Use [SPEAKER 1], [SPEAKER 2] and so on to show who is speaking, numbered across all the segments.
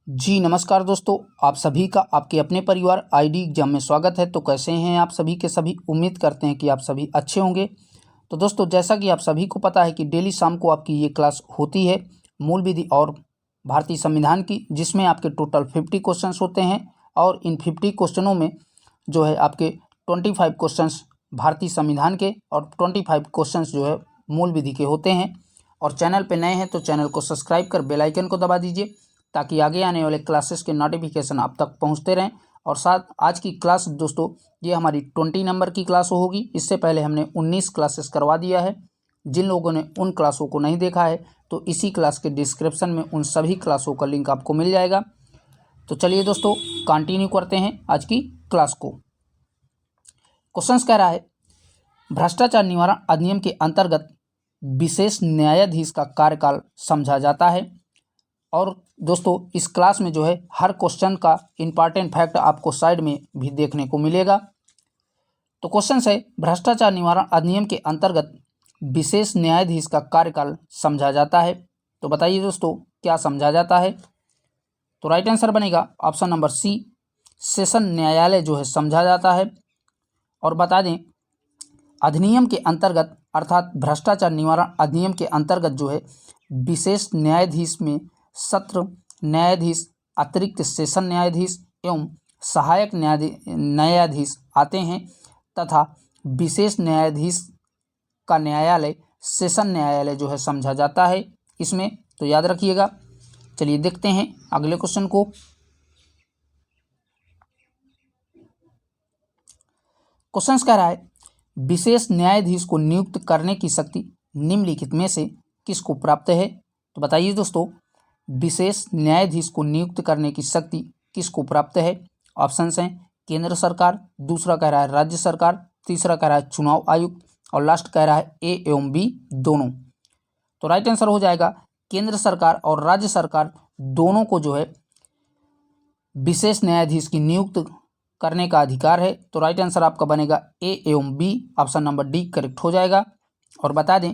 [SPEAKER 1] जी नमस्कार दोस्तों, आप सभी का आपके अपने परिवार आईडी एग्जाम में स्वागत है। तो कैसे हैं आप सभी के सभी। उम्मीद करते हैं कि आप सभी अच्छे होंगे। तो दोस्तों, जैसा कि आप सभी को पता है कि डेली शाम को आपकी ये क्लास होती है मूल विधि और भारतीय संविधान की, जिसमें आपके टोटल 50 क्वेश्चंस होते हैं और इन 50 क्वेश्चनों में जो है आपके 25 क्वेश्चंस भारतीय संविधान के और 25 क्वेश्चंस जो है मूल विधि के होते हैं। और चैनल पे नए हैं तो चैनल को सब्सक्राइब कर बेल आइकन को दबा दीजिए ताकि आगे आने वाले क्लासेस के नोटिफिकेशन आप तक पहुंचते रहें। और साथ आज की क्लास दोस्तों, ये हमारी 20 नंबर की क्लास होगी। इससे पहले हमने 19 क्लासेस करवा दिया है। जिन लोगों ने उन क्लासों को नहीं देखा है तो इसी क्लास के डिस्क्रिप्शन में उन सभी क्लासों का लिंक आपको मिल जाएगा। तो चलिए दोस्तों, कंटिन्यू करते हैं आज की क्लास को। क्वेश्चन कह रहा है, भ्रष्टाचार निवारण अधिनियम के अंतर्गत विशेष न्यायाधीश का कार्यकाल समझा जाता है। और दोस्तों, इस क्लास में जो है हर क्वेश्चन का इंपॉर्टेंट फैक्ट आपको साइड में भी देखने को मिलेगा। तो क्वेश्चन है, भ्रष्टाचार निवारण अधिनियम के अंतर्गत विशेष न्यायाधीश का कार्यकाल समझा जाता है। तो बताइए दोस्तों, क्या समझा जाता है। तो राइट आंसर बनेगा ऑप्शन नंबर सी, सेशन न्यायालय जो है समझा जाता है। और बता दें, अधिनियम के अंतर्गत अर्थात भ्रष्टाचार निवारण अधिनियम के अंतर्गत जो है विशेष न्यायाधीश में सत्र न्यायाधीश, अतिरिक्त सेशन न्यायाधीश एवं सहायक न्यायाधीश आते हैं तथा विशेष न्यायाधीश का न्यायालय सेशन न्यायालय जो है समझा जाता है इसमें। तो याद रखिएगा। चलिए देखते हैं अगले क्वेश्चन को। क्वेश्चन कह रहा है, विशेष न्यायाधीश को नियुक्त करने की शक्ति निम्नलिखित में से किसको प्राप्त है। तो बताइए दोस्तों, विशेष न्यायाधीश को नियुक्त करने की शक्ति किसको प्राप्त है। ऑप्शंस हैं केंद्र सरकार, दूसरा कह रहा है राज्य सरकार, तीसरा कह रहा है चुनाव आयुक्त और लास्ट कह रहा है ए एवं बी दोनों। तो राइट आंसर हो जाएगा केंद्र सरकार और राज्य सरकार दोनों को जो है विशेष न्यायाधीश की नियुक्त करने का अधिकार है। तो राइट आंसर आपका बनेगा ए एवं B, option number D correct हो जाएगा। और बता दें,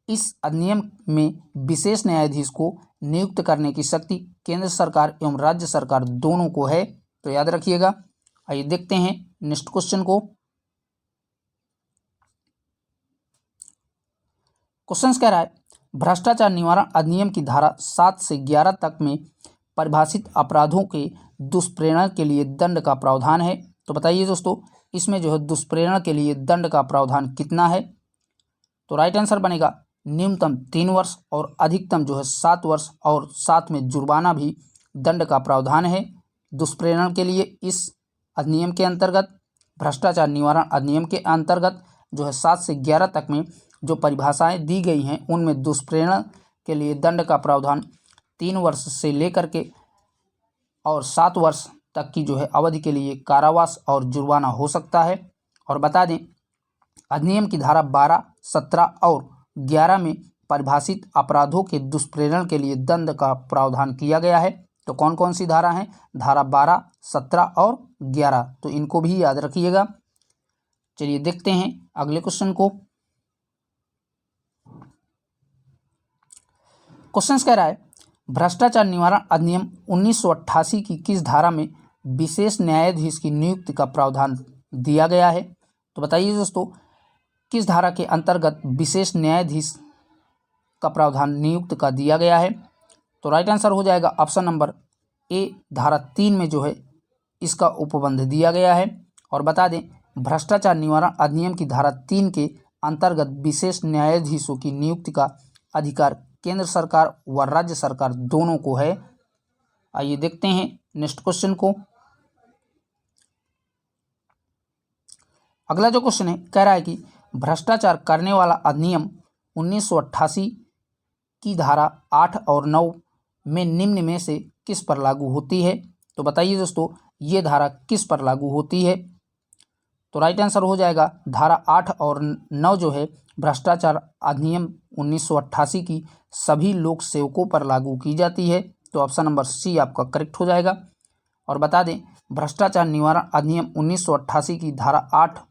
[SPEAKER 1] इस अधिनियम में विशेष न्यायाधीश को नियुक्त करने की शक्ति केंद्र सरकार एवं राज्य सरकार दोनों को है। तो याद रखिएगा। आइए देखते हैं नेक्स्ट क्वेश्चन को। क्वेश्चन कह रहा है, भ्रष्टाचार निवारण अधिनियम की धारा 7 से 11 तक में परिभाषित अपराधों के दुष्प्रेरण के लिए दंड का प्रावधान है। तो बताइए दोस्तों, इसमें जो है दुष्प्रेरण के लिए दंड का प्रावधान कितना है। तो राइट आंसर बनेगा न्यूनतम 3 वर्ष और अधिकतम जो है 7 वर्ष और साथ में जुर्माना भी दंड का प्रावधान है दुष्प्रेरण के लिए। इस अधिनियम के अंतर्गत, भ्रष्टाचार निवारण अधिनियम के अंतर्गत जो है 7 से 11 तक में जो परिभाषाएं दी गई हैं उनमें दुष्प्रेरण के लिए दंड का प्रावधान 3 वर्ष से लेकर के और 7 वर्ष तक की जो है अवधि के लिए कारावास और जुर्माना हो सकता है। और बता दें, अधिनियम की धारा 12, 17 और 11 में परिभाषित अपराधों के दुष्प्रेरण के लिए दंड का प्रावधान किया गया है। तो कौन कौन सी धारा हैं, धारा 12, 17 और 11, तो इनको भी याद रखिएगा। चलिए देखते हैं अगले क्वेश्चन को। क्वेश्चन कह रहा है, भ्रष्टाचार निवारण अधिनियम 1988 की किस धारा में विशेष न्यायाधीश की नियुक्ति का प्रावधान दिया गया है। तो बताइए दोस्तों, किस धारा के अंतर्गत विशेष न्यायाधीश का प्रावधान नियुक्त का दिया गया है। तो राइट आंसर हो जाएगा ऑप्शन नंबर ए, धारा 3 में जो है इसका उपबंध दिया गया है। और बता दें, भ्रष्टाचार निवारण अधिनियम की धारा 3 के अंतर्गत विशेष न्यायाधीशों की नियुक्ति का अधिकार केंद्र सरकार व राज्य सरकार दोनों को है। आइए देखते हैं नेक्स्ट क्वेश्चन को। अगला जो क्वेश्चन है, कह रहा है कि भ्रष्टाचार करने वाला अधिनियम 1988 की धारा 8 और 9 में निम्न में से किस पर लागू होती है। तो बताइए दोस्तों, ये धारा किस पर लागू होती है। तो राइट आंसर हो जाएगा धारा 8 और 9 जो है भ्रष्टाचार अधिनियम 1988 की सभी लोक सेवकों पर लागू की जाती है। तो ऑप्शन नंबर सी आपका करेक्ट हो जाएगा। और बता दें, भ्रष्टाचार निवारण अधिनियम 1988 की धारा 8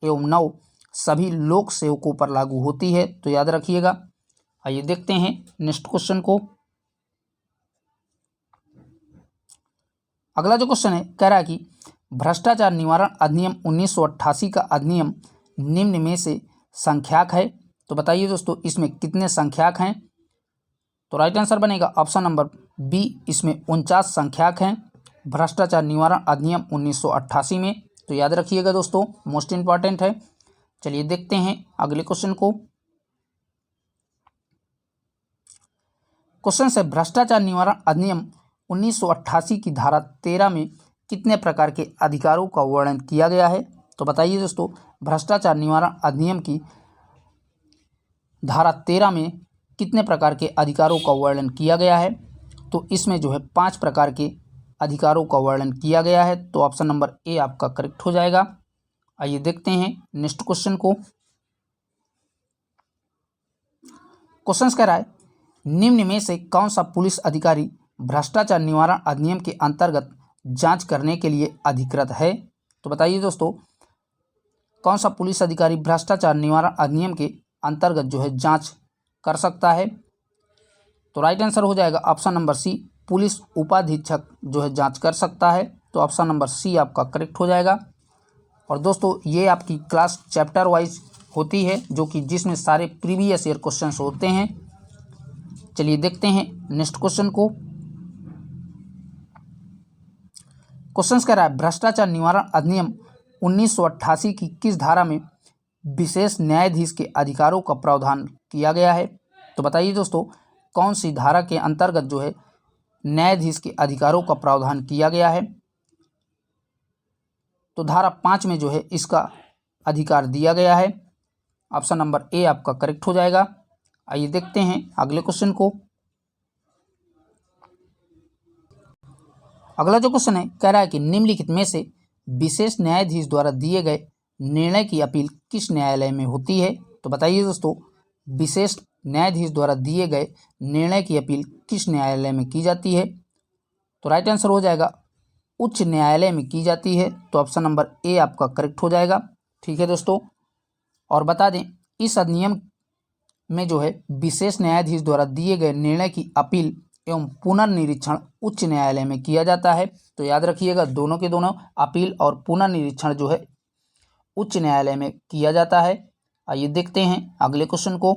[SPEAKER 1] एवं 9 सभी लोक सेवकों पर लागू होती है। तो याद रखिएगा। आइए देखते हैं नेक्स्ट क्वेश्चन को। अगला जो क्वेश्चन है कह रहा है कि भ्रष्टाचार निवारण अधिनियम 1988 का अधिनियम निम्न में से संख्याक है। तो बताइए दोस्तों इसमें कितने संख्याक हैं। तो राइट आंसर बनेगा ऑप्शन नंबर बी, इसमें 49 संख्याक हैं भ्रष्टाचार निवारण अधिनियम 1988 में। तो याद रखिएगा दोस्तों, मोस्ट इंपॉर्टेंट है। चलिए देखते हैं अगले क्वेश्चन को। क्वेश्चन से भ्रष्टाचार निवारण अधिनियम 1988 की धारा 13 में कितने प्रकार के अधिकारों का वर्णन किया गया है। तो बताइए दोस्तों भ्रष्टाचार निवारण अधिनियम की धारा 13 में कितने प्रकार के अधिकारों का वर्णन किया गया है। तो इसमें जो है 5 प्रकार के अधिकारों का वर्णन किया गया है। तो ऑप्शन नंबर ए आपका करेक्ट हो जाएगा। आइए देखते हैं नेक्स्ट क्वेश्चन को। क्वेश्चन कह रहा है निम्न में से कौन सा पुलिस अधिकारी भ्रष्टाचार निवारण अधिनियम के अंतर्गत जांच करने के लिए अधिकृत है। तो बताइए दोस्तों कौन सा पुलिस अधिकारी भ्रष्टाचार निवारण अधिनियम के अंतर्गत जो है जांच कर सकता है। तो राइट आंसर हो जाएगा ऑप्शन नंबर सी, पुलिस उपाधीक्षक जो है जांच कर सकता है। तो ऑप्शन नंबर सी आपका करेक्ट हो जाएगा। और दोस्तों ये आपकी क्लास चैप्टर वाइज होती है जो कि जिसमें सारे प्रीवियस ईयर क्वेश्चंस होते हैं। चलिए देखते हैं नेक्स्ट क्वेश्चन को। क्वेश्चन कह रहा है भ्रष्टाचार निवारण अधिनियम 1988 की किस धारा में विशेष न्यायाधीश के अधिकारों का प्रावधान किया गया है। तो बताइए दोस्तों कौन सी धारा के अंतर्गत जो है न्यायाधीश के अधिकारों का प्रावधान किया गया है। तो धारा 5 में जो है इसका अधिकार दिया गया है। ऑप्शन नंबर ए आपका करेक्ट हो जाएगा। आइए देखते हैं अगले क्वेश्चन को। अगला जो क्वेश्चन है कह रहा है कि निम्नलिखित में से विशेष न्यायाधीश द्वारा दिए गए निर्णय की अपील किस न्यायालय में होती है। तो बताइए दोस्तों विशेष न्यायाधीश द्वारा दिए गए निर्णय की अपील किस न्यायालय में की जाती है। तो राइट आंसर हो जाएगा उच्च न्यायालय में की जाती है। तो ऑप्शन नंबर ए आपका करेक्ट हो जाएगा। ठीक है दोस्तों, और बता दें इस अधिनियम में जो है विशेष न्यायाधीश द्वारा दिए गए निर्णय की अपील एवं पुनर्निरीक्षण उच्च न्यायालय में किया जाता है। तो याद रखिएगा दोनों के दोनों अपील और पुनर्निरीक्षण जो है उच्च न्यायालय में किया जाता है। आइए देखते हैं अगले क्वेश्चन को।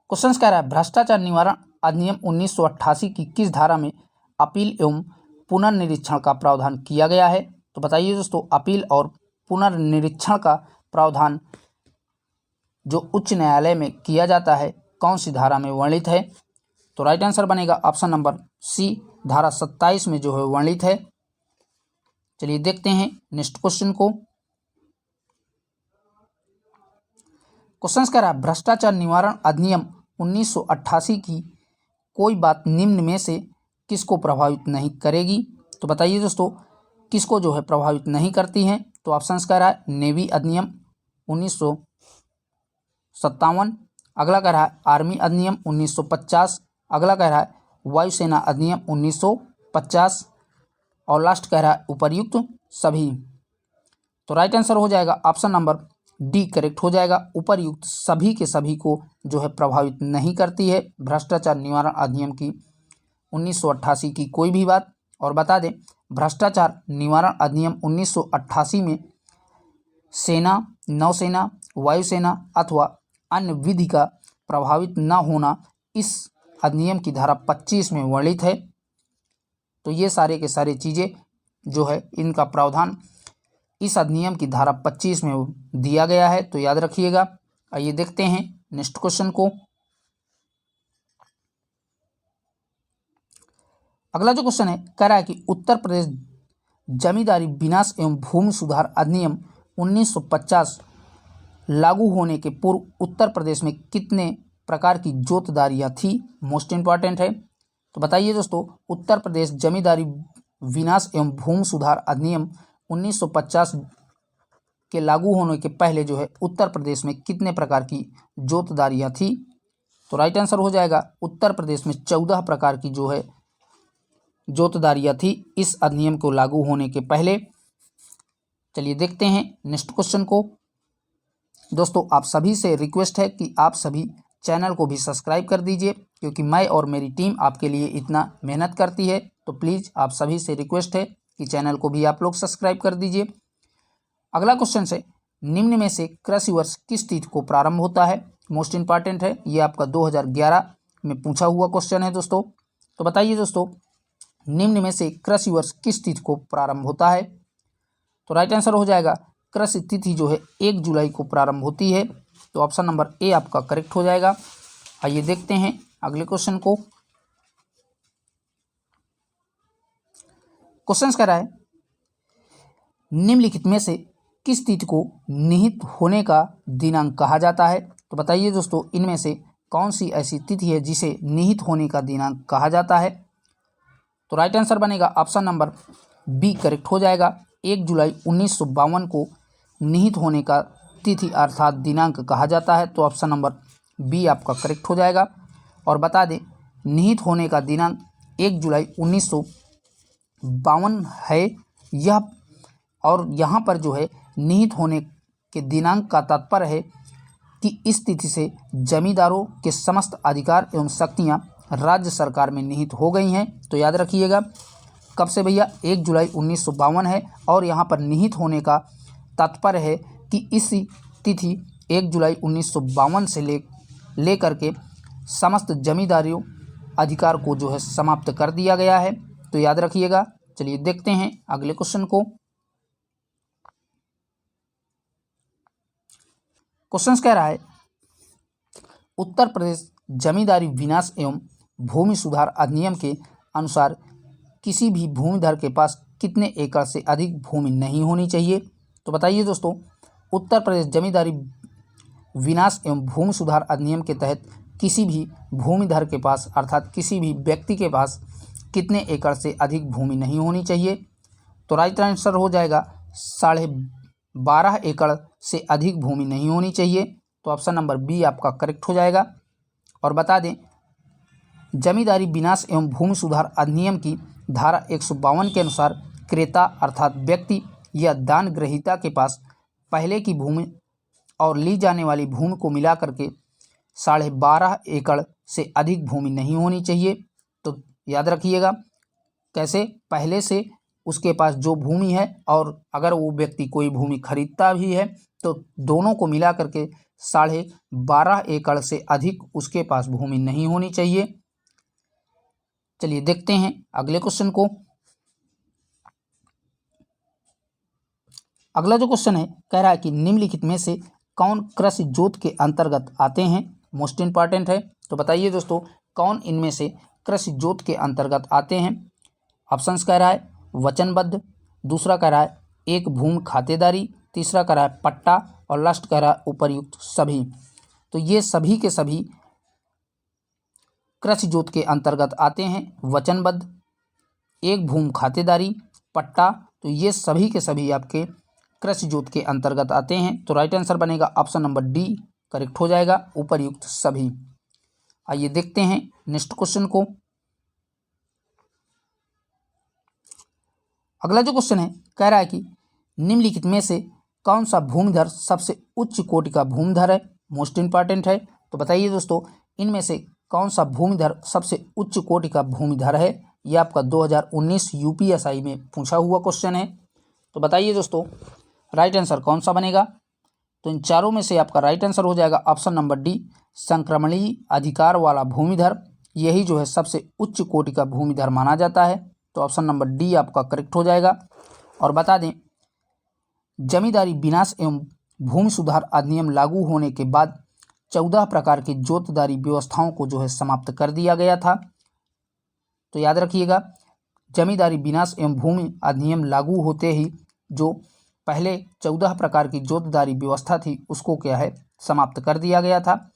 [SPEAKER 1] क्वेश्चन कह रहा है भ्रष्टाचार निवारण अधिनियम 1988 की किस धारा में अपील एवं पुनर्निरीक्षण का प्रावधान किया गया है। तो बताइए दोस्तों अपील और पुनर्निरीक्षण का प्रावधान जो उच्च न्यायालय में किया जाता है कौन सी धारा में वर्णित है। तो राइट आंसर बनेगा ऑप्शन नंबर सी, धारा 27 में जो है वर्णित है। चलिए देखते हैं नेक्स्ट क्वेश्चन को। क्वेश्चन कह रहा है भ्रष्टाचार निवारण अधिनियम 1988 की कोई बात निम्न में से किसको प्रभावित नहीं करेगी। तो बताइए दोस्तों किसको जो है प्रभावित नहीं करती हैं। तो ऑप्शन कह रहा है नेवी अधिनियम 1957, अगला कह रहा है आर्मी अधिनियम 1950, अगला कह रहा है वायुसेना अधिनियम 1950 और लास्ट कह रहा है उपर्युक्त सभी। तो राइट आंसर हो जाएगा ऑप्शन नंबर डी करेक्ट हो जाएगा। उपर्युक्त सभी के सभी को जो है प्रभावित नहीं करती है भ्रष्टाचार निवारण अधिनियम की 1988 की कोई भी बात। और बता दें भ्रष्टाचार निवारण अधिनियम 1988 में सेना, नौसेना, वायुसेना अथवा अन्य विधि का प्रभावित न होना इस अधिनियम की धारा 25 में वर्णित है। तो ये सारे के सारे चीज़ें जो है इनका प्रावधान इस अधिनियम की धारा 25 में दिया गया है। तो याद रखिएगा। आइए देखते हैं नेक्स्ट क्वेश्चन को। अगला जो क्वेश्चन है कह रहा है कि उत्तर प्रदेश जमींदारी विनाश एवं भूमि सुधार अधिनियम 1950 लागू होने के पूर्व उत्तर प्रदेश में कितने प्रकार की जोतदारियाँ थी। मोस्ट इंपॉर्टेंट है। तो बताइए दोस्तों उत्तर प्रदेश जमींदारी विनाश एवं भूमि सुधार अधिनियम 1950 के लागू होने के पहले जो है उत्तर प्रदेश में कितने प्रकार की जोतदारियाँ थी। तो राइट आंसर हो जाएगा उत्तर प्रदेश में 14 प्रकार की जो है जोतदारियाँ थी इस अधिनियम को लागू होने के पहले। चलिए देखते हैं नेक्स्ट क्वेश्चन को। दोस्तों आप सभी से रिक्वेस्ट है कि आप सभी चैनल को भी सब्सक्राइब कर दीजिए, क्योंकि मैं और मेरी टीम आपके लिए इतना मेहनत करती है। तो प्लीज़ आप सभी से रिक्वेस्ट है कि चैनल को भी आप लोग सब्सक्राइब कर दीजिए। अगला क्वेश्चन है, निम्न में से कृषि वर्ष किस तिथि को प्रारंभ होता है? मोस्ट इंपॉर्टेंट है, ये आपका 2011 में पूछा हुआ क्वेश्चन है दोस्तों। तो बताइए दोस्तों, निम्न में से कृषि वर्ष किस तिथि को प्रारंभ होता है? तो राइट आंसर हो जाएगा, कृषि तिथि जो है 1 जुलाई को प्रारंभ होती है। तो ऑप्शन नंबर ए आपका करेक्ट हो जाएगा। आइए देखते हैं अगले क्वेश्चन को। क्वेश्चन कह रहा है, निम्नलिखित में से किस तिथि को निहित होने का दिनांक कहा जाता है? तो बताइए दोस्तों, इनमें से कौन सी ऐसी तिथि है जिसे निहित होने का दिनांक कहा जाता है? तो राइट आंसर बनेगा ऑप्शन नंबर बी करेक्ट हो जाएगा। 1 जुलाई 1952 को निहित होने का तिथि अर्थात दिनांक कहा जाता है। तो ऑप्शन नंबर बी आपका करेक्ट हो जाएगा। और बता दें, निहित होने का दिनांक 1 जुलाई 1952 है यह, और यहाँ पर जो है निहित होने के दिनांक का तात्पर्य है कि इस तिथि से जमींदारों के समस्त अधिकार एवं शक्तियाँ राज्य सरकार में निहित हो गई हैं। तो याद रखिएगा, कब से भैया? 1 जुलाई 1952 है, और यहाँ पर निहित होने का तात्पर्य है कि इस तिथि 1 जुलाई 1952 से ले करके समस्त जमींदारियों अधिकार को जो है समाप्त कर दिया गया है। तो याद रखिएगा। चलिए देखते हैं अगले क्वेश्चन को। क्वेश्चन कह रहा है, उत्तर प्रदेश जमींदारी विनाश एवं भूमि सुधार अधिनियम के अनुसार किसी भी भूमिधर के पास कितने एकड़ से अधिक भूमि नहीं होनी चाहिए? तो बताइए दोस्तों, उत्तर प्रदेश जमींदारी विनाश एवं भूमि सुधार अधिनियम के तहत किसी भी भूमिधर के पास अर्थात किसी भी व्यक्ति के पास कितने एकड़ से अधिक भूमि नहीं होनी चाहिए? तो राइट आंसर हो जाएगा 12.5 एकड़ से अधिक भूमि नहीं होनी चाहिए। तो ऑप्शन नंबर बी आपका करेक्ट हो जाएगा। और बता दें, जमींदारी विनाश एवं भूमि सुधार अधिनियम की धारा 152 के अनुसार क्रेता अर्थात व्यक्ति या दान ग्रहीता के पास पहले की भूमि और ली जाने वाली भूमि को मिला करके 12.5 एकड़ से अधिक भूमि नहीं होनी चाहिए। तो याद रखिएगा, कैसे? पहले से उसके पास जो भूमि है, और अगर वो व्यक्ति कोई भूमि खरीदता भी है तो दोनों को मिला करके 12.5 एकड़ से अधिक उसके पास भूमि नहीं होनी चाहिए। चलिए देखते हैं अगले क्वेश्चन को। अगला जो क्वेश्चन है, कह रहा है कि निम्नलिखित में से कौन कृषि जोत के अंतर्गत आते हैं? मोस्ट इंपॉर्टेंट है। तो बताइए दोस्तों, कौन इनमें से कृषि जोत के अंतर्गत आते हैं? ऑप्शंस कह रहा है वचनबद्ध, दूसरा कह रहा है एक भूमि खातेदारी, तीसरा कह रहा है पट्टा, और लास्ट कह रहा है उपर्युक्त सभी। तो ये सभी के सभी कृषि जोत के अंतर्गत आते हैं। वचनबद्ध, एक भूमि खातेदारी, पट्टा, तो ये सभी के सभी आपके कृषि जोत के अंतर्गत आते हैं। तो राइट आंसर बनेगा ऑप्शन नंबर डी करेक्ट हो जाएगा, उपर्युक्त सभी। आइए देखते हैं नेक्स्ट क्वेश्चन को। अगला जो क्वेश्चन है, कह रहा है कि निम्नलिखित में से कौन सा भूमिधर सबसे उच्च कोटि का भूमिधर है? मोस्ट इंपॉर्टेंट है। तो बताइए दोस्तों, इनमें से कौन सा भूमिधर सबसे उच्च कोटि का भूमिधर है? यह आपका 2019 यूपीएसआई में पूछा हुआ क्वेश्चन है। तो बताइए दोस्तों, राइट आंसर कौन सा बनेगा? तो इन चारों में से आपका राइट आंसर हो जाएगा ऑप्शन नंबर डी, संक्रमणीय अधिकार वाला भूमिधर। यही जो है सबसे उच्च कोटि का भूमिधर माना जाता है। तो ऑप्शन नंबर डी आपका करेक्ट हो जाएगा। और बता दें, जमींदारी विनाश एवं भूमि सुधार अधिनियम लागू होने के बाद 14 प्रकार की जोतदारी व्यवस्थाओं को जो है समाप्त कर दिया गया था। तो याद रखिएगा, जमींदारी विनाश एवं भूमि अधिनियम लागू होते ही जो पहले 14 प्रकार की जोतदारी व्यवस्था थी उसको क्या है समाप्त कर दिया गया था।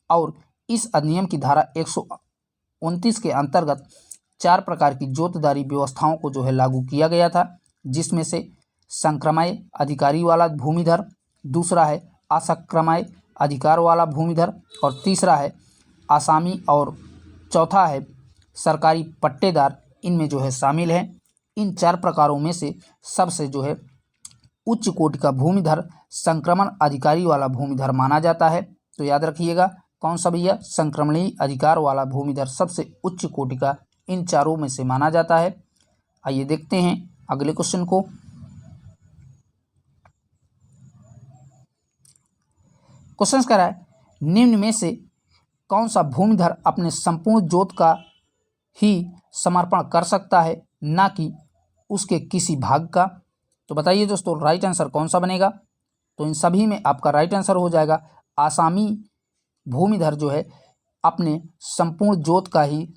[SPEAKER 1] और इस अधिनियम की धारा 129 के अंतर्गत 4 प्रकार की जोतदारी व्यवस्थाओं को जो है लागू किया गया था, जिसमें से संक्रमय अधिकारी वाला भूमिधर, दूसरा है असंक्रमय अधिकार वाला भूमिधर, और तीसरा है आसामी, और चौथा है सरकारी पट्टेदार। इनमें जो है शामिल है। इन 4 प्रकारों में से सबसे जो है उच्च कोटि का भूमिधर संक्रमण अधिकारी वाला भूमिधर माना जाता है। तो याद रखिएगा, कौन सा भैया? संक्रमणीय अधिकार वाला भूमिधर सबसे उच्च कोटि का इन चारों में से माना जाता है। आइए देखते हैं अगले क्वेश्चन को। क्वेश्चन कह रहा है निम्न में से कौन सा भूमिधर अपने संपूर्ण जोत का ही समर्पण कर सकता है, ना कि उसके किसी भाग का? तो बताइए दोस्तों राइट आंसर कौन सा बनेगा? तो इन सभी में आपका राइट आंसर हो जाएगा आसामी भूमिधर जो है अपने संपूर्ण जोत का ही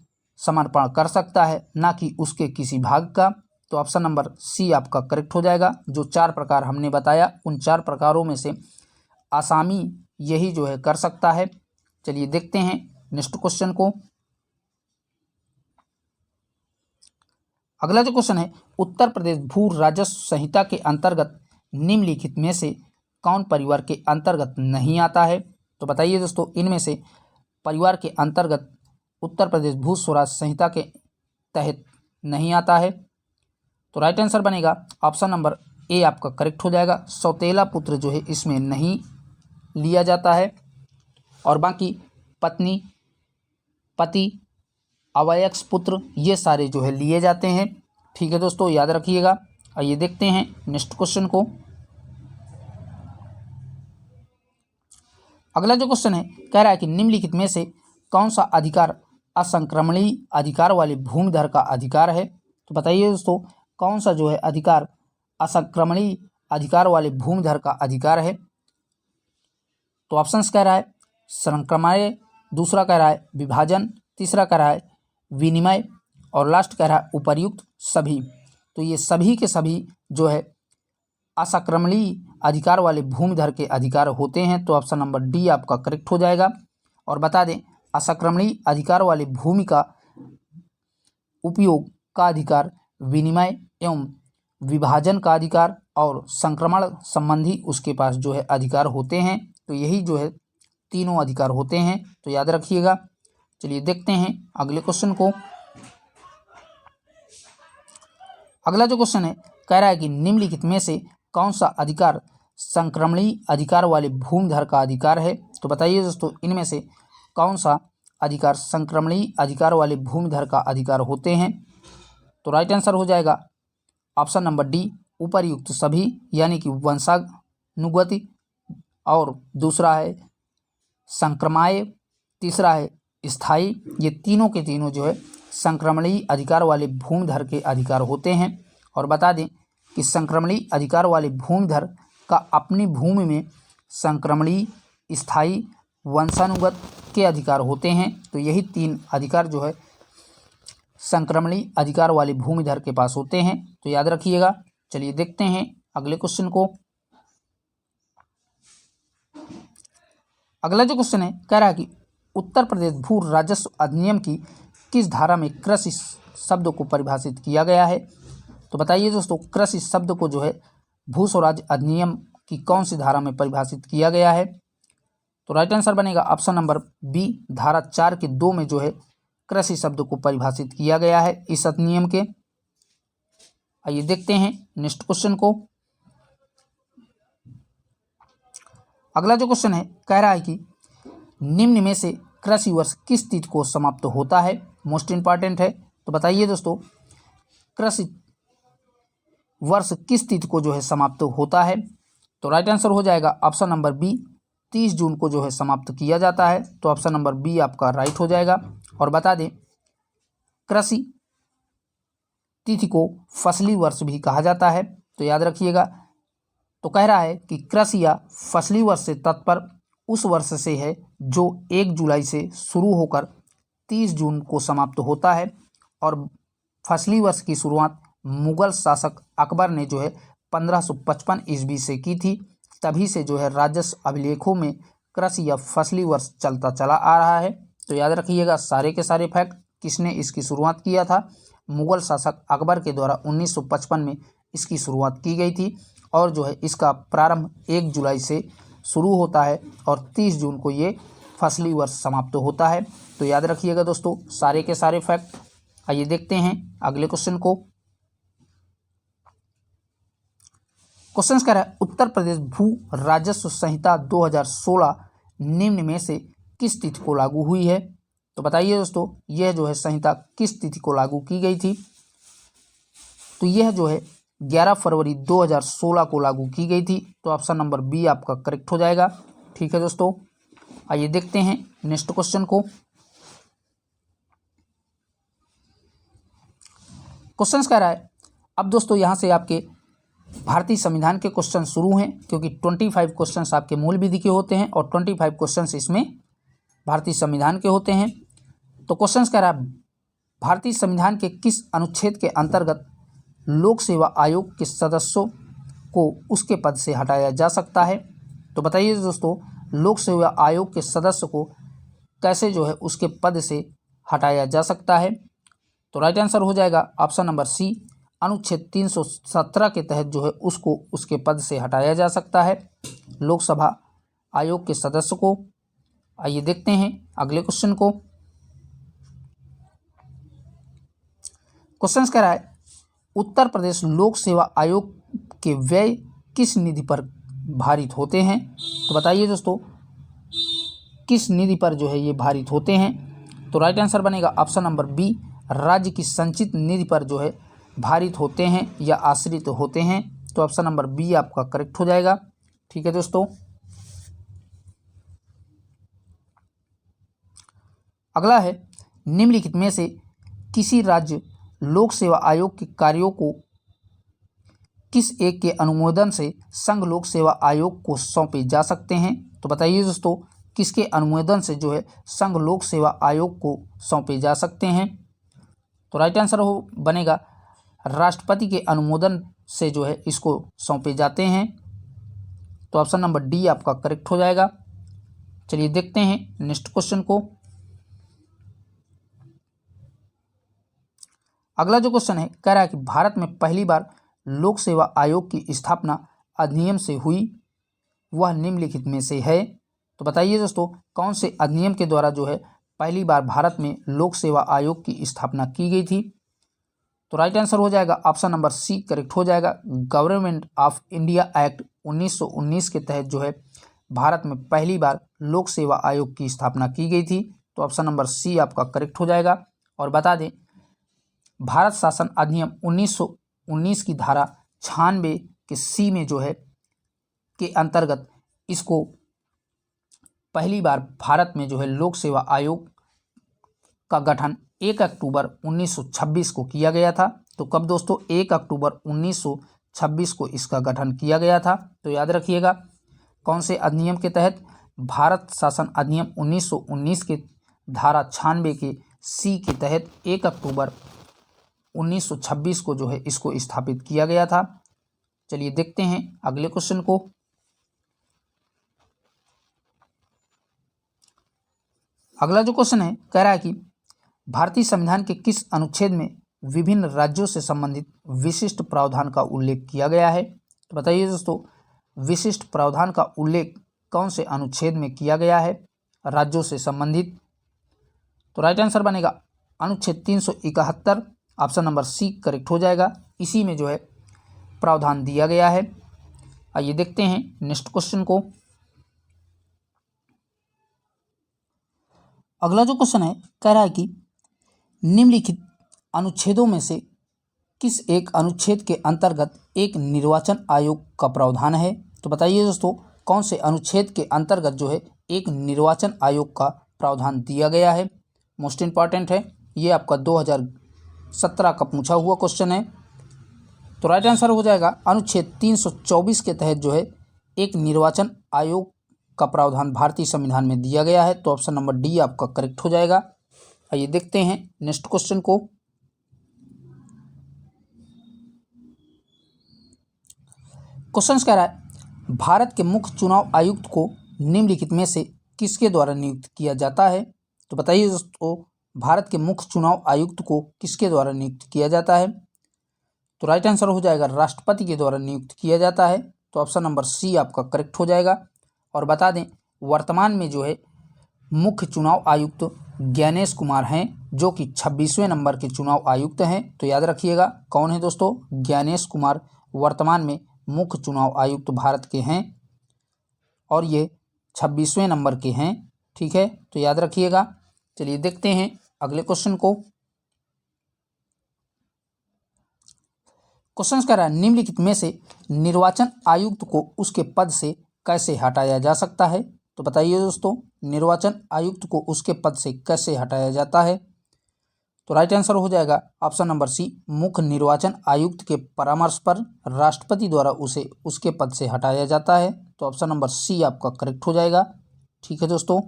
[SPEAKER 1] समर्पण कर सकता है, ना कि उसके किसी भाग का। तो ऑप्शन नंबर सी आपका करेक्ट हो जाएगा। जो 4 प्रकार हमने बताया उन 4 प्रकारों में से आसामी यही जो है कर सकता है। चलिए देखते हैं नेक्स्ट क्वेश्चन को। अगला जो क्वेश्चन है उत्तर प्रदेश भू राजस्व संहिता के अंतर्गत निम्नलिखित में से कौन परिवार के अंतर्गत नहीं आता है? तो बताइए दोस्तों इनमें से परिवार के अंतर्गत उत्तर प्रदेश भू स्वराज संहिता के तहत नहीं आता है। तो राइट आंसर बनेगा ऑप्शन नंबर ए आपका करेक्ट हो जाएगा। सौतेला पुत्र जो है इसमें नहीं लिया जाता है और बाकी पत्नी, पति, अवयस्क पुत्र ये सारे जो है लिए जाते हैं। ठीक है दोस्तों, याद रखिएगा। आइए देखते हैं नेक्स्ट क्वेश्चन को। अगला जो क्वेश्चन है कह रहा है कि निम्नलिखित में से कौन सा अधिकार असंक्रमणीय अधिकार वाले भूमिधर का अधिकार है? तो बताइए दोस्तों कौन सा जो है अधिकार असंक्रमणीय अधिकार वाले भूमिधर का अधिकार है? तो ऑप्शंस कह रहा है संक्रमण, दूसरा कह रहा है विभाजन, तीसरा कह रहा है विनिमय और लास्ट कह रहा है उपर्युक्त सभी। तो ये सभी के सभी जो है असंक्रमणीय अधिकार वाले भूमिधर के अधिकार होते हैं। तो ऑप्शन नंबर डी आपका करेक्ट हो जाएगा। और बता दें असंक्रमणीय अधिकार वाले भूमि का उपयोग का अधिकार, विनिमय एवं विभाजन का अधिकार और संक्रमण संबंधी उसके पास जो है अधिकार होते हैं। तो यही जो है तीनों अधिकार होते हैं, तो याद रखिएगा। चलिए देखते हैं अगले क्वेश्चन को। अगला जो क्वेश्चन है कह रहा है कि निम्नलिखित में से कौन सा अधिकार संक्रमणीय अधिकार वाले भूमिधर का अधिकार है? तो बताइए दोस्तों इनमें से कौन सा अधिकार संक्रमणीय अधिकार वाले भूमिधर का अधिकार होते हैं? तो राइट आंसर हो जाएगा ऑप्शन नंबर डी उपर्युक्त सभी, यानी कि वंशानुगति, और दूसरा है संक्रमण, तीसरा है स्थायी। ये तीनों के तीनों जो है संक्रमणीय अधिकार वाले भूमिधर के अधिकार होते हैं। और बता दें कि संक्रमणीय अधिकार वाले भूमिधर का अपनी भूमि में संक्रमणीय, स्थायी, वंशानुगत के अधिकार होते हैं। तो यही 3 अधिकार जो है संक्रमणीय अधिकार वाले भूमिधर के पास होते हैं, तो याद रखिएगा। चलिए देखते हैं अगले क्वेश्चन को। अगला जो क्वेश्चन है कह रहा है कि उत्तर प्रदेश भू राजस्व अधिनियम की किस धारा में कृषि शब्द को परिभाषित किया गया है? तो बताइए दोस्तों कृषि शब्द को जो है भू स्वराज अधिनियम की कौन सी धारा में परिभाषित किया गया है? तो राइट आंसर बनेगा ऑप्शन नंबर बी धारा 4 के 2 में जो है कृषि शब्द को परिभाषित किया गया है इस अधिनियम के। आइए देखते हैं नेक्स्ट क्वेश्चन को। अगला जो क्वेश्चन है कह रहा है कि निम्न में से कृषि वर्ष किस तिथि को समाप्त होता है? मोस्ट इंपॉर्टेंट है। तो बताइए दोस्तों कृषि वर्ष किस तिथि को जो है समाप्त होता है? तो राइट आंसर हो जाएगा ऑप्शन नंबर बी 30 जून को जो है समाप्त किया जाता है। तो ऑप्शन नंबर बी आपका राइट हो जाएगा। और बता दें कृषि तिथि को फसली वर्ष भी कहा जाता है, तो याद रखिएगा। तो कह रहा है कि कृषि या फसली वर्ष से तात्पर्य उस वर्ष से है जो 1 जुलाई से शुरू होकर 30 जून को समाप्त होता है। और फसली वर्ष की शुरुआत मुगल शासक अकबर ने जो है 1555 ईस्वी से की थी। तभी से जो है राजस्व अभिलेखों में कृषि या फसली वर्ष चलता चला आ रहा है। तो याद रखिएगा सारे के सारे फैक्ट। किसने इसकी शुरुआत किया था? मुगल शासक अकबर के द्वारा 1955 में इसकी शुरुआत की गई थी। और जो है इसका प्रारंभ 1 जुलाई से शुरू होता है और 30 जून को ये फसली वर्ष समाप्त होता है। तो याद रखिएगा दोस्तों सारे के सारे फैक्ट। आइए देखते हैं अगले क्वेश्चन को। क्वेश्चन कह रहा है उत्तर प्रदेश भू राजस्व संहिता 2016 निम्न में से किस तिथि को लागू हुई है? तो बताइए दोस्तों, यह जो है संहिता किस तिथि को लागू की गई थी? तो यह जो है 11 फरवरी 2016 को लागू की गई थी। तो ऑप्शन नंबर बी आपका करेक्ट हो जाएगा। ठीक है दोस्तों, आइए देखते हैं नेक्स्ट क्वेश्चन को। क्वेश्चन कह रहा है, अब दोस्तों यहाँ से आपके भारतीय संविधान के क्वेश्चन शुरू हैं, क्योंकि 25 क्वेश्चन आपके मूल विधि के होते हैं और 25 क्वेश्चन इसमें भारतीय संविधान के होते हैं। तो क्वेश्चन कह रहा है, भारतीय संविधान के किस अनुच्छेद के अंतर्गत लोक सेवा आयोग के सदस्यों को उसके पद से हटाया जा सकता है? तो बताइए दोस्तों, लोक सेवा आयोग के सदस्य को कैसे जो है उसके पद से हटाया जा सकता है? तो राइट आंसर हो जाएगा ऑप्शन नंबर सी, अनुच्छेद 317 के तहत जो है उसको उसके पद से हटाया जा सकता है, लोकसभा आयोग के सदस्य को। आइए देखते हैं अगले क्वेश्चन को। क्वेश्चन कह रहा है, उत्तर प्रदेश लोक सेवा आयोग के व्यय किस निधि पर भारित होते हैं? तो बताइए दोस्तों, किस निधि पर जो है ये भारित होते हैं? तो राइट आंसर बनेगा ऑप्शन नंबर बी, राज्य की संचित निधि पर जो है भारित होते हैं या आश्रित होते हैं। तो ऑप्शन नंबर बी आपका करेक्ट हो जाएगा। ठीक है दोस्तों, अगला है, निम्नलिखित में से किसी राज्य लोक सेवा आयोग के कार्यों को किस एक के अनुमोदन से संघ लोक सेवा आयोग को सौंपे जा सकते हैं? तो बताइए दोस्तों, किसके अनुमोदन से जो है संघ लोक सेवा आयोग को सौंपे जा सकते हैं? तो राइट आंसर हो बनेगा, राष्ट्रपति के अनुमोदन से जो है इसको सौंपे जाते हैं। तो ऑप्शन नंबर डी आपका करेक्ट हो जाएगा। चलिए देखते हैं नेक्स्ट क्वेश्चन को। अगला जो क्वेश्चन है, कह रहा है कि भारत में पहली बार लोक सेवा आयोग की स्थापना अधिनियम से हुई, वह निम्नलिखित में से है। तो बताइए दोस्तों, कौन से अधिनियम के द्वारा जो है पहली बार भारत में लोक सेवा आयोग की स्थापना की गई थी? तो राइट आंसर हो जाएगा ऑप्शन नंबर सी करेक्ट हो जाएगा। गवर्नमेंट ऑफ इंडिया एक्ट 1919 के तहत जो है भारत में पहली बार लोक सेवा आयोग की स्थापना की गई थी। तो ऑप्शन नंबर सी आपका करेक्ट हो जाएगा। और बता दें, भारत शासन अधिनियम 1919 की धारा 96 के सी में जो है के अंतर्गत इसको पहली बार भारत में जो है लोक सेवा आयोग का गठन 1 अक्टूबर 1926 को किया गया था। तो कब दोस्तों? 1 अक्टूबर 1926 को इसका गठन किया गया था। तो याद रखिएगा, कौन से अधिनियम के तहत? भारत शासन अधिनियम 1919 के धारा 96 के सी के तहत 1 अक्टूबर 1926 को जो है इसको स्थापित किया गया था। चलिए देखते हैं अगले क्वेश्चन को। अगला जो क्वेश्चन है, कह रहा है कि भारतीय संविधान के किस अनुच्छेद में विभिन्न राज्यों से संबंधित विशिष्ट प्रावधान का उल्लेख किया गया है? तो बताइए दोस्तों, विशिष्ट प्रावधान का उल्लेख कौन से अनुच्छेद में किया गया है राज्यों से संबंधित? तो राइट आंसर बनेगा अनुच्छेद 371, ऑप्शन नंबर सी करेक्ट हो जाएगा। इसी में जो है प्रावधान दिया गया है। आइए देखते हैं नेक्स्ट क्वेश्चन को। अगला जो क्वेश्चन है, कह रहा है कि निम्नलिखित अनुच्छेदों में से किस एक अनुच्छेद के अंतर्गत एक निर्वाचन आयोग का प्रावधान है? तो बताइए दोस्तों, कौन से अनुच्छेद के अंतर्गत जो है एक निर्वाचन आयोग का प्रावधान दिया गया है? मोस्ट इंपॉर्टेंट है, ये आपका 2017 का पूछा हुआ क्वेश्चन है। तो राइट आंसर हो जाएगा अनुच्छेद 324 के तहत जो है एक निर्वाचन आयोग का प्रावधान भारतीय संविधान में दिया गया है। तो ऑप्शन नंबर डी आपका करेक्ट हो जाएगा। आइए देखते हैं नेक्स्ट क्वेश्चन को। क्वेश्चन कह रहा है, भारत के मुख्य चुनाव आयुक्त को निम्नलिखित में से किसके द्वारा नियुक्त किया जाता है? तो बताइए दोस्तों, भारत के मुख्य चुनाव आयुक्त को किसके द्वारा नियुक्त किया जाता है? तो राइट आंसर हो जाएगा राष्ट्रपति के द्वारा नियुक्त किया जाता है। तो ऑप्शन नंबर सी आपका करेक्ट हो जाएगा। और बता दें, वर्तमान में जो है मुख्य चुनाव आयुक्त ज्ञानेश कुमार हैं, जो कि 26वें नंबर के चुनाव आयुक्त हैं। तो याद रखिएगा, कौन है दोस्तों? ज्ञानेश कुमार वर्तमान में मुख्य चुनाव आयुक्त भारत के हैं और ये 26वें नंबर के हैं। ठीक है, तो याद रखिएगा। चलिए देखते हैं अगले क्वेश्चन को। क्वेश्चन कह रहा है निम्नलिखित में से निर्वाचन आयुक्त को उसके पद से कैसे हटाया जा सकता है। तो बताइए दोस्तों, निर्वाचन आयुक्त को उसके पद से कैसे हटाया जाता है। तो राइट आंसर हो जाएगा ऑप्शन नंबर सी, मुख्य निर्वाचन आयुक्त के परामर्श पर राष्ट्रपति द्वारा उसे उसके पद से हटाया जाता है। तो ऑप्शन नंबर सी आपका करेक्ट हो जाएगा। ठीक है दोस्तों,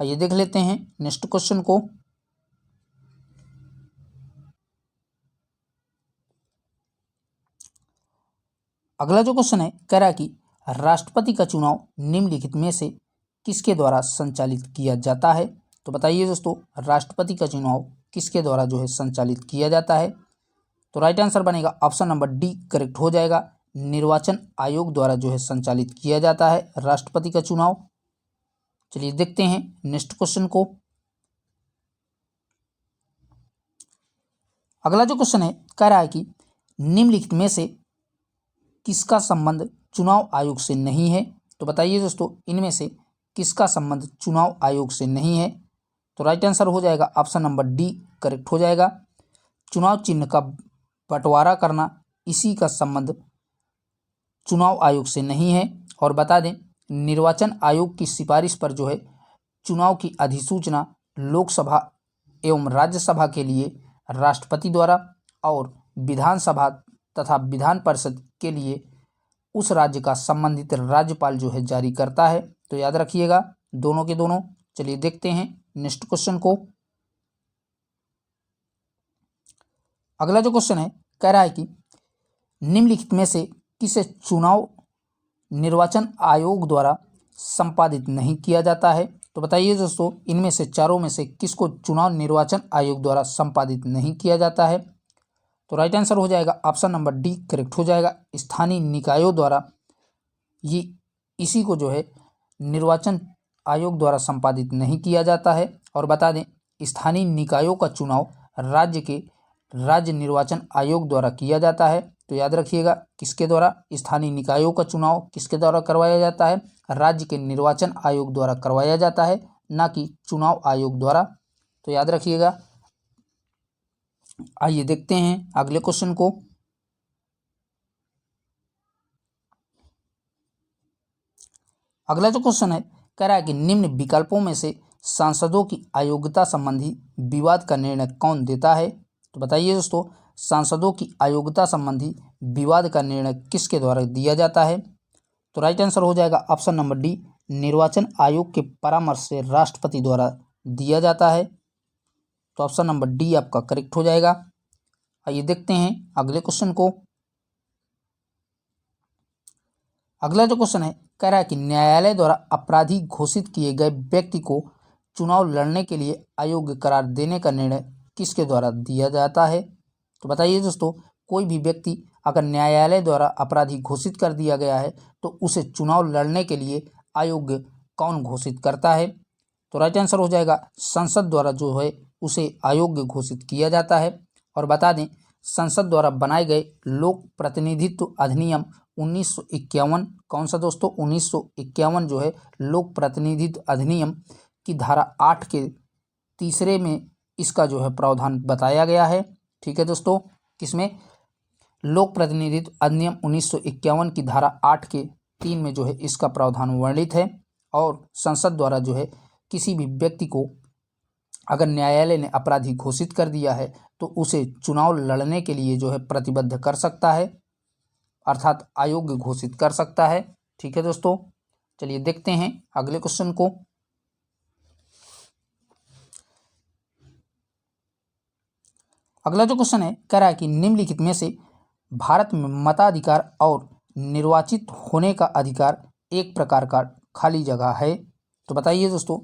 [SPEAKER 1] आइए देख लेते हैं नेक्स्ट क्वेश्चन को। अगला जो क्वेश्चन है कह रहा है कि राष्ट्रपति का चुनाव निम्नलिखित में से किसके द्वारा संचालित किया जाता है। तो बताइए दोस्तों, राष्ट्रपति का चुनाव किसके द्वारा जो है संचालित किया जाता है। तो राइट आंसर बनेगा ऑप्शन नंबर डी करेक्ट हो जाएगा। निर्वाचन आयोग द्वारा जो है संचालित किया जाता है राष्ट्रपति का चुनाव। चलिए देखते हैं नेक्स्ट क्वेश्चन को। अगला जो क्वेश्चन है कह रहा है कि निम्नलिखित में से किसका संबंध चुनाव आयोग से नहीं है। तो बताइए दोस्तों, इनमें से किसका संबंध चुनाव आयोग से नहीं है। तो राइट आंसर हो जाएगा ऑप्शन नंबर डी करेक्ट हो जाएगा। चुनाव चिन्ह का बंटवारा करना, इसी का संबंध चुनाव आयोग से नहीं है। और बता दें, निर्वाचन आयोग की सिफारिश पर जो है चुनाव की अधिसूचना लोकसभा एवं राज्यसभा के लिए राष्ट्रपति द्वारा और विधानसभा तथा विधान परिषद के लिए उस राज्य का संबंधित राज्यपाल जो है जारी करता है। तो याद रखिएगा दोनों के दोनों। चलिए देखते हैं नेक्स्ट क्वेश्चन को। अगला जो क्वेश्चन है कह रहा है कि निम्नलिखित में से किसे चुनाव निर्वाचन आयोग द्वारा संपादित नहीं किया जाता है। तो बताइए दोस्तों, इनमें से चारों में से किसको चुनाव निर्वाचन आयोग द्वारा संपादित नहीं किया जाता है। तो राइट आंसर हो जाएगा ऑप्शन नंबर डी करेक्ट हो जाएगा। स्थानीय निकायों द्वारा ये इसी को जो है निर्वाचन आयोग द्वारा संपादित नहीं किया जाता है। और बता दें, स्थानीय निकायों का चुनाव राज्य निर्वाचन आयोग द्वारा किया जाता है। तो याद रखिएगा किसके द्वारा स्थानीय निकायों का चुनाव किसके द्वारा करवाया जाता है, राज्य के निर्वाचन आयोग द्वारा करवाया जाता है, ना कि चुनाव आयोग द्वारा। तो याद रखिएगा। आइए देखते हैं अगले क्वेश्चन को। अगला जो क्वेश्चन है कह रहा है कि निम्न विकल्पों में से सांसदों की अयोग्यता संबंधी विवाद का निर्णय कौन देता है। तो बताइए दोस्तों, सांसदों की अयोग्यता संबंधी विवाद का निर्णय किसके द्वारा दिया जाता है। तो राइट आंसर हो जाएगा ऑप्शन नंबर डी, निर्वाचन आयोग के परामर्श से राष्ट्रपति द्वारा दिया जाता है। तो ऑप्शन नंबर डी आपका करेक्ट हो जाएगा। आइए देखते हैं अगले क्वेश्चन को। अगला जो क्वेश्चन है कह रहा है कि न्यायालय द्वारा अपराधी घोषित किए गए व्यक्ति को चुनाव लड़ने के लिए अयोग्य करार देने का निर्णय किसके द्वारा दिया जाता है। तो बताइए दोस्तों, कोई भी व्यक्ति अगर न्यायालय द्वारा अपराधी घोषित कर दिया गया है तो उसे चुनाव लड़ने के लिए अयोग्य कौन घोषित करता है। तो राइट आंसर हो जाएगा संसद द्वारा जो है उसे अयोग्य घोषित किया जाता है। और बता दें, संसद द्वारा बनाए गए लोक प्रतिनिधित्व अधिनियम 1951, कौन सा दोस्तों, 1951 जो है लोक प्रतिनिधित्व अधिनियम की धारा 8 के तीसरे में इसका जो है प्रावधान बताया गया है। ठीक है दोस्तों, किसमें, लोक प्रतिनिधित्व अधिनियम 1951 की धारा 8 के 3 में जो है इसका प्रावधान वर्णित है। और संसद द्वारा जो है किसी भी व्यक्ति को अगर न्यायालय ने अपराधी घोषित कर दिया है तो उसे चुनाव लड़ने के लिए जो है प्रतिबद्ध कर सकता है, अर्थात अयोग्य घोषित कर सकता है। ठीक है दोस्तों, चलिए देखते हैं अगले क्वेश्चन को। अगला जो क्वेश्चन है कह रहा है कि निम्नलिखित में से भारत में मताधिकार और निर्वाचित होने का अधिकार एक प्रकार का खाली जगह है। तो बताइए दोस्तों,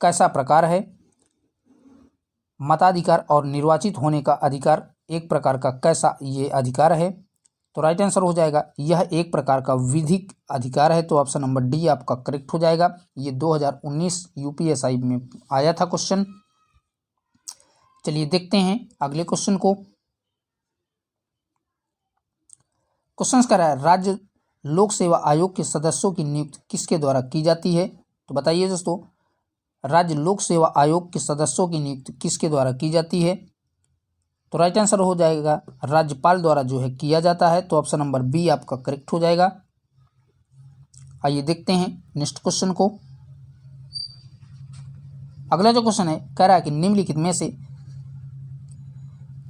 [SPEAKER 1] कैसा प्रकार है। मताधिकार और निर्वाचित होने का अधिकार एक प्रकार का कैसा ये अधिकार है। तो राइट आंसर हो जाएगा यह एक प्रकार का विधिक अधिकार है। तो ऑप्शन नंबर डी आपका करेक्ट हो जाएगा। ये 2019 यूपीएसआई में आया था क्वेश्चन। चलिए देखते हैं अगले क्वेश्चन को। क्वेश्चन कह रहा है राज्य लोक सेवा आयोग के सदस्यों की नियुक्ति किसके द्वारा की जाती है। तो बताइए दोस्तों, राज्य लोक सेवा आयोग के सदस्यों की नियुक्ति किसके द्वारा की जाती है? तो राइट आंसर हो जाएगा राज्यपाल द्वारा जो है किया जाता है। तो ऑप्शन नंबर बी आपका करेक्ट हो जाएगा। आइए देखते हैं नेक्स्ट क्वेश्चन को। अगला जो क्वेश्चन है कह रहा है कि निम्नलिखित में से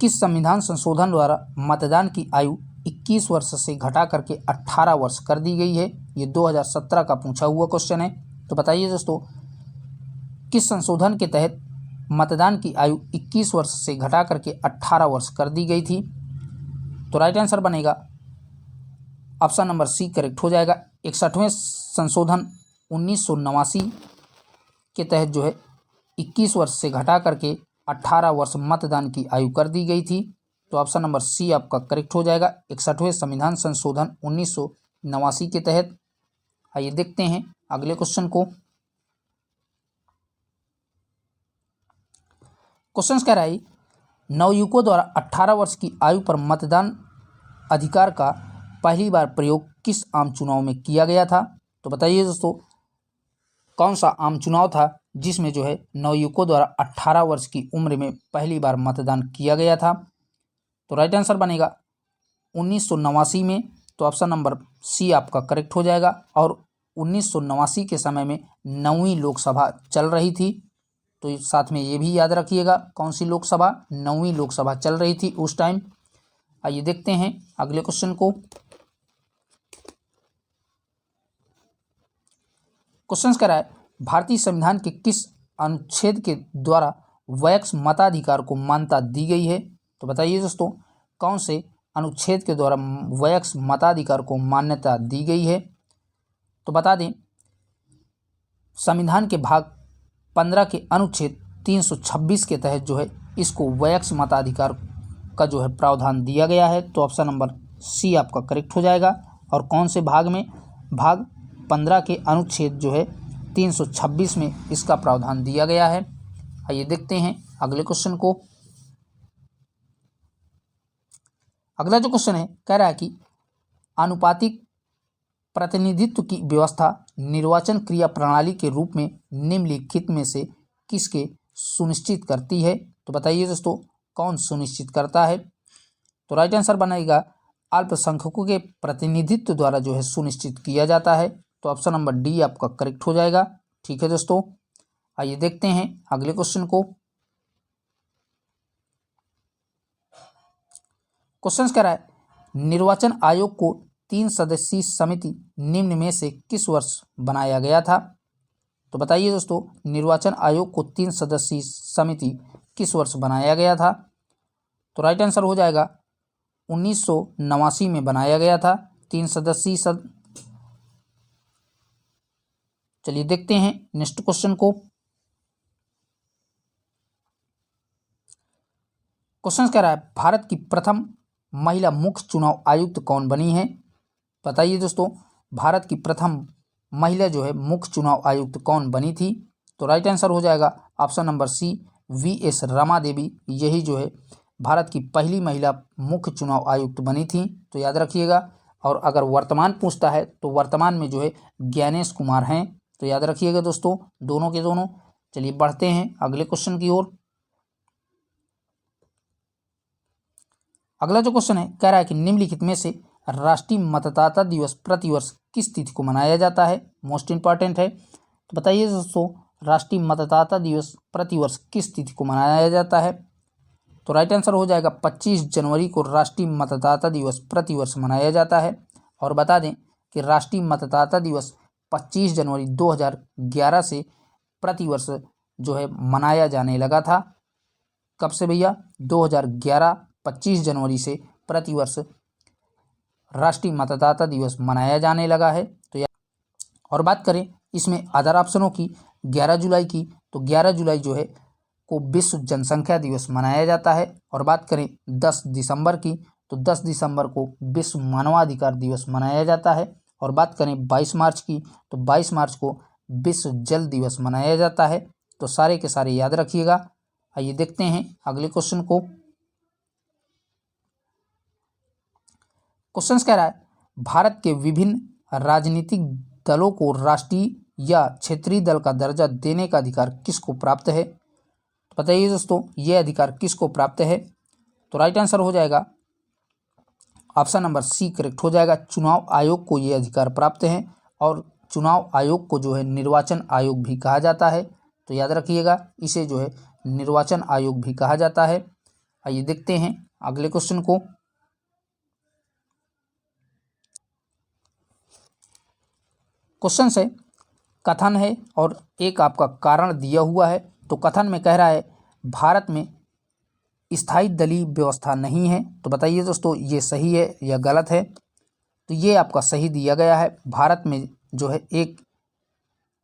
[SPEAKER 1] किस संविधान संशोधन द्वारा मतदान की आयु 21 वर्ष से घटा करके 18 वर्ष कर दी गई है? ये 2017 का पूछा हुआ क्वेश्चन है। तो बताइए दोस्तों, किस संशोधन के तहत मतदान की आयु 21 वर्ष से घटा करके 18 वर्ष कर दी गई थी? तो राइट आंसर बनेगा ऑप्शन नंबर सी करेक्ट हो जाएगा। 61वें संशोधन 1989 के तहत जो है 21 वर्ष से घटा करके 18 वर्ष मतदान की आयु कर दी गई थी। तो ऑप्शन नंबर सी आपका करेक्ट हो जाएगा, 61वें संविधान संशोधन 1989 के तहत। आइए देखते हैं अगले क्वेश्चन को। क्वेश्चन कह रहा है नवयुवकों द्वारा 18 वर्ष की आयु पर मतदान अधिकार का पहली बार प्रयोग किस आम चुनाव में किया गया था? तो बताइए दोस्तों, कौन सा आम चुनाव था जिसमें जो है नवयुवकों द्वारा 18 वर्ष की उम्र में पहली बार मतदान किया गया था? तो राइट आंसर बनेगा 1989 में। तो ऑप्शन नंबर सी आपका करेक्ट हो जाएगा। और 1989 के समय में 9वीं लोकसभा चल रही थी। तो साथ में ये भी याद रखिएगा, कौन सी लोकसभा? 9वीं लोकसभा चल रही थी उस टाइम। आइए देखते हैं अगले क्वेश्चन को। क्वेश्चन कह रहा है भारतीय संविधान के किस अनुच्छेद के द्वारा वयस्क मताधिकार को मान्यता दी गई है? तो बताइए दोस्तों, कौन से अनुच्छेद के द्वारा वयस्क मताधिकार को मान्यता दी गई है? तो बता दें, संविधान के भाग 15 के अनुच्छेद 326 के तहत जो है इसको वयस्क मताधिकार का जो है प्रावधान दिया गया है। तो ऑप्शन नंबर सी आपका करेक्ट हो जाएगा। और कौन से भाग में? भाग 15 के अनुच्छेद जो है 326 में इसका प्रावधान दिया गया है। आइए देखते हैं अगले क्वेश्चन को। अगला जो क्वेश्चन है कह रहा है कि आनुपातिक प्रतिनिधित्व की व्यवस्था निर्वाचन क्रिया प्रणाली के रूप में निम्नलिखित में से किसके सुनिश्चित करती है? तो बताइए दोस्तों, कौन सुनिश्चित करता है? तो राइट आंसर बनेगा अल्पसंख्यकों के प्रतिनिधित्व द्वारा जो है सुनिश्चित किया जाता है। तो ऑप्शन नंबर डी आपका करेक्ट हो जाएगा। ठीक है दोस्तों, आइए देखते हैं अगले क्वेश्चन को। क्वेश्चन कह रहा है निर्वाचन आयोग को 3 सदस्यीय समिति निम्न में से किस वर्ष बनाया गया था? तो बताइए दोस्तों, निर्वाचन आयोग को 3 सदस्यीय समिति किस वर्ष बनाया गया था? तो राइट आंसर हो जाएगा 1989 में बनाया गया था 3 सदस्यीय चलिए देखते हैं नेक्स्ट क्वेश्चन को। क्वेश्चन कह रहा है भारत की प्रथम महिला मुख्य चुनाव आयुक्त कौन बनी है? बताइए दोस्तों, भारत की प्रथम महिला जो है मुख्य चुनाव आयुक्त कौन बनी थी? तो राइट आंसर हो जाएगा option number C V S. Rama Devi. यही जो है भारत की पहली महिला मुख्य चुनाव आयुक्त बनी थी। तो याद रखिएगा। और अगर वर्तमान पूछता है तो वर्तमान में जो है ज्ञानेश कुमार हैं। तो याद रखिएगा दोस्तों, दोनों के दोनों। चलिए बढ़ते हैं अगले क्वेश्चन की ओर। अगला जो क्वेश्चन है कह रहा है कि निम्नलिखित में से राष्ट्रीय मतदाता दिवस प्रतिवर्ष किस तिथि को मनाया जाता है? मोस्ट इंपॉर्टेंट है। तो बताइए दोस्तों, राष्ट्रीय मतदाता दिवस प्रतिवर्ष किस तिथि को मनाया जाता है? तो राइट आंसर हो जाएगा 25 जनवरी को राष्ट्रीय मतदाता दिवस प्रतिवर्ष मनाया जाता है। और बता दें कि राष्ट्रीय मतदाता दिवस 25 जनवरी 2011 से प्रतिवर्ष जो है मनाया जाने लगा था। कब से भैया? 2011 25 जनवरी से प्रतिवर्ष राष्ट्रीय मतदाता दिवस मनाया जाने लगा है। तो और बात करें इसमें अदर ऑप्शनों की, 11 जुलाई की, तो 11 जुलाई जो है को विश्व जनसंख्या दिवस मनाया जाता है। और बात करें 10 दिसंबर की, तो 10 दिसंबर को विश्व मानवाधिकार दिवस मनाया जाता है। और बात करें 22 मार्च की, तो 22 मार्च को विश्व जल दिवस मनाया जाता है। तो सारे के सारे याद रखिएगा। आइए देखते हैं अगले क्वेश्चन को। क्वेश्चन कह रहा है भारत के विभिन्न राजनीतिक दलों को राष्ट्रीय या क्षेत्रीय दल का दर्जा देने का अधिकार किसको प्राप्त है? तो बताइए दोस्तों, ये अधिकार किसको प्राप्त है? तो राइट आंसर हो जाएगा ऑप्शन नंबर सी करेक्ट हो जाएगा। चुनाव आयोग को ये अधिकार प्राप्त है और चुनाव आयोग को जो है निर्वाचन आयोग भी कहा जाता है। तो याद रखिएगा, इसे जो है निर्वाचन आयोग भी कहा जाता है। आइए देखते हैं अगले क्वेश्चन को। क्वेश्चन से कथन है और एक आपका कारण दिया हुआ है। तो कथन में कह रहा है भारत में स्थायी दलीय व्यवस्था नहीं है। तो बताइए दोस्तों, ये सही है या गलत है? तो ये आपका सही दिया गया है। भारत में जो है एक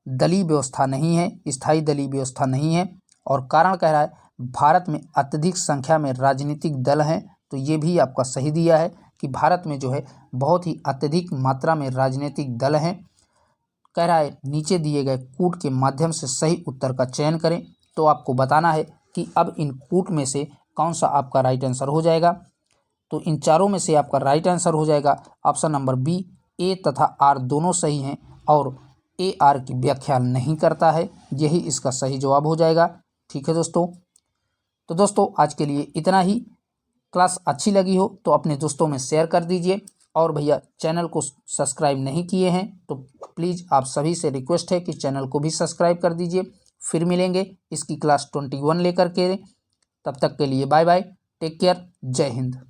[SPEAKER 1] दलीय व्यवस्था नहीं है, स्थायी दलीय व्यवस्था नहीं है। और कारण कह रहा है भारत में अत्यधिक संख्या में राजनीतिक दल हैं। तो ये भी आपका सही दिया है कि भारत में जो है बहुत ही अत्यधिक मात्रा में राजनीतिक दल हैं। कह रहा है नीचे दिए गए कूट के माध्यम से सही उत्तर का चयन करें। तो आपको बताना है कि अब इन कूट में से कौन सा आपका राइट आंसर हो जाएगा। तो इन चारों में से आपका राइट आंसर हो जाएगा ऑप्शन नंबर बी। ए तथा आर दोनों सही हैं और ए आर की व्याख्या नहीं करता है, यही इसका सही जवाब हो जाएगा। ठीक है दोस्तों, तो दोस्तों आज के लिए इतना ही। क्लास अच्छी लगी हो तो अपने दोस्तों में शेयर कर दीजिए और भैया चैनल को सब्सक्राइब नहीं किए हैं तो प्लीज़ आप सभी से रिक्वेस्ट है कि चैनल को भी सब्सक्राइब कर दीजिए। फिर मिलेंगे इसकी क्लास 21 लेकर के। तब तक के लिए बाय बाय, टेक केयर, जय हिंद।